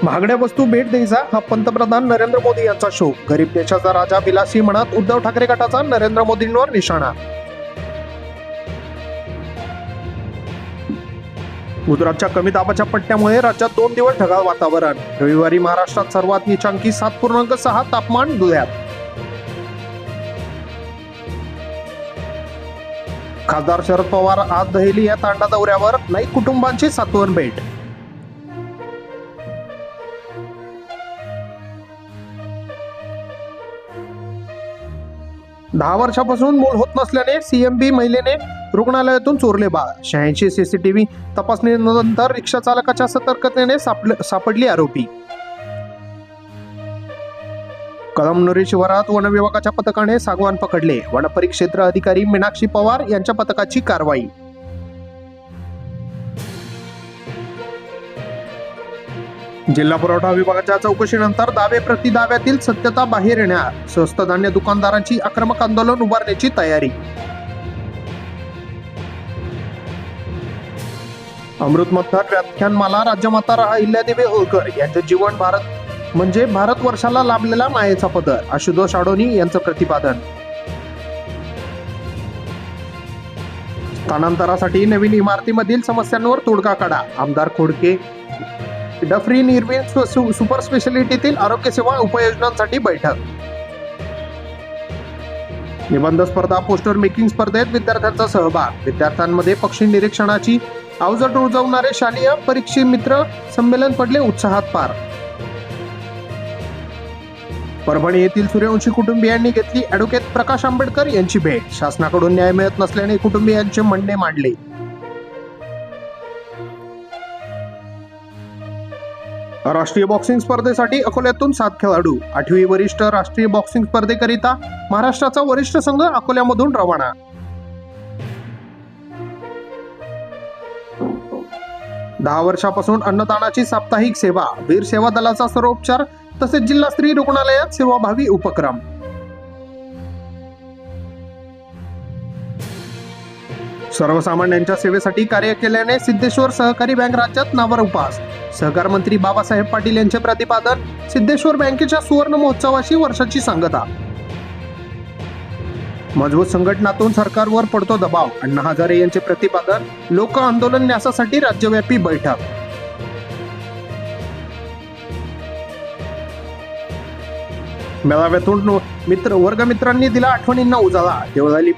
महागड्या वस्तू भेट द्यायचा हा पंतप्रधान नरेंद्र मोदी यांचा शो. गरीब देशाचा राजा विलासी म्हणत उद्धव ठाकरे गटाचा नरेंद्र मोदींवर निशाणा. गुजरातच्या कमी दाबाच्या पट्ट्यामुळे राज्यात 2 दिवस ढगाळ वातावरण. रविवारी महाराष्ट्रात सर्वात नीचांकी 7.6 तापमान धुळ्यात. खासदार शरद पवार आज दहेली या तांडा दौऱ्यावर. नाईक कुटुंबांची सातवन भेट. दहा वर्षापासून मूल होत नसल्याने सीएमबी महिलेने रुग्णालयातून चोरले बाळ. 86 सीसीटीव्ही तपासणीनंतर रिक्षा चालकाच्या सतर्कतेने सापडली आरोपी. कळमनुरी शिवारात वन विभागाच्या पथकाने सागवान पकडले. वन परिक्षेत्र अधिकारी मीनाक्षी पवार यांच्या पथकाची कारवाई. जिल्हा पुरवठा विभागाच्या चौकशीनंतर दावे प्रतिदाव्यातील सत्यता बाहेर येणार. स्वस्त धान्य दुकानदारांची आक्रमक आंदोलन उभारण्याची तयारी. अमृत मंथन व्याख्यानमाला राज्यमाता अहिल्यादेवी होळकर यांचे जीवन भारत वर्षाला लाभलेला मायेचा पदर. आशुतोष आडोनी यांचं प्रतिपादन. स्थानांतरासाठी नवीन इमारतीमधील समस्यांवर तोडगा काढा. आमदार खोडके. डफरी निर्विन सुपर स्पेशालिटीतील आरोग्य सेवा उपयोजनांसाठी बैठक. निबंध स्पर्धा पोस्टर मेकिंग स्पर्धेत विद्यार्थ्यांचा सहभाग. विद्यार्थ्यांमध्ये पक्षी निरीक्षणाची अवजड रुजवणारे शालेय परीक्षे मित्र संमेलन पडले उत्साहात पार. परभणी येथील सूर्यवंशी कुटुंबियांनी घेतली ॲडव्होकेट प्रकाश आंबेडकर यांची भेट. शासनाकडून न्याय मिळत नसल्याने कुटुंबियांचे म्हणणे मांडले. राष्ट्रीय बॉक्सिंग स्पर्धेसाठी अकोल्यातून 7 खेळाडू. 8वी वरिष्ठ राष्ट्रीय बॉक्सिंग स्पर्धेकरिता महाराष्ट्राचा वरिष्ठ संघ अकोल्यामधून रवाना. दहा वर्षापासून अन्नदानाची साप्ताहिक सेवा. वीर सेवा दलाचा सर्वोपचार तसेच जिल्हास्तरीय रुग्णालयात सेवाभावी उपक्रम. सर्वसामान्यांच्या सेवेसाठी कार्य केल्याने सिद्धेश्वर सहकारी बँक राज्यात नावारूपास. सहकार मंत्री बाबासाहेब पाटील यांचे प्रतिपादन. सिद्धेश्वर बँकेच्या सुवर्ण महोत्सवाशी वर्षाची सांगता. मजबूत संघटनातून सरकारवर पडतो दबाव. अण्णा हजारे यांचे प्रतिपादन. लोक आंदोलन न्यासासाठी राज्यव्यापी बैठक. मेळाव्यातून वर्गमित्रांनी दिला आठवणींना उजाळा. देवळाली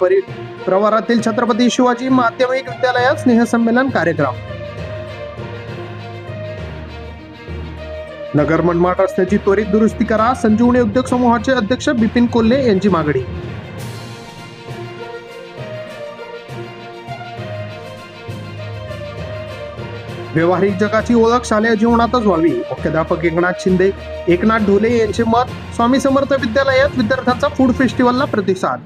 प्रवारातील छत्रपती शिवाजी माध्यमिक विद्यालयात स्नेहसंमेलन कार्यक्रम. नगर मनमाड रस्त्याची त्वरित दुरुस्ती करा. संजीवनी उद्योग समूहाचे अध्यक्ष बिपिन कोल्हे यांची मागणी. व्यावहारिक जगाची ओळख शालेय जीवनातच व्हावी. मुख्याध्यापक एकनाथ शिंदे. एकनाथ ढोले यांचे मत. स्वामी समर्थ विद्यालयात विद्यार्थ्यांचा फूड फेस्टिवलला प्रतिसाद.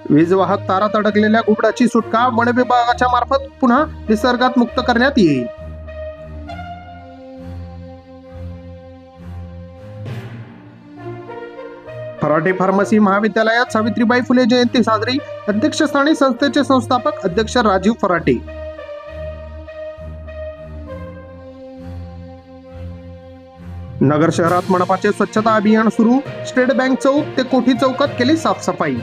वीज वाहक तारात अडकलेल्या घुबडाची सुटका. वन विभागाच्या मार्फत पुन्हा निसर्गात मुक्त करण्यात येईल. फराटे फार्मसी महाविद्यालयात सावित्रीबाई फुले जयंती साजरी. अध्यक्षस्थानी संस्थेचे संस्थापक अध्यक्ष राजीव फराटे. नगर शहरात मनपाचे स्वच्छता अभियान सुरू. स्टेट बँक चौक ते कोठी चौकात केली साफसफाई.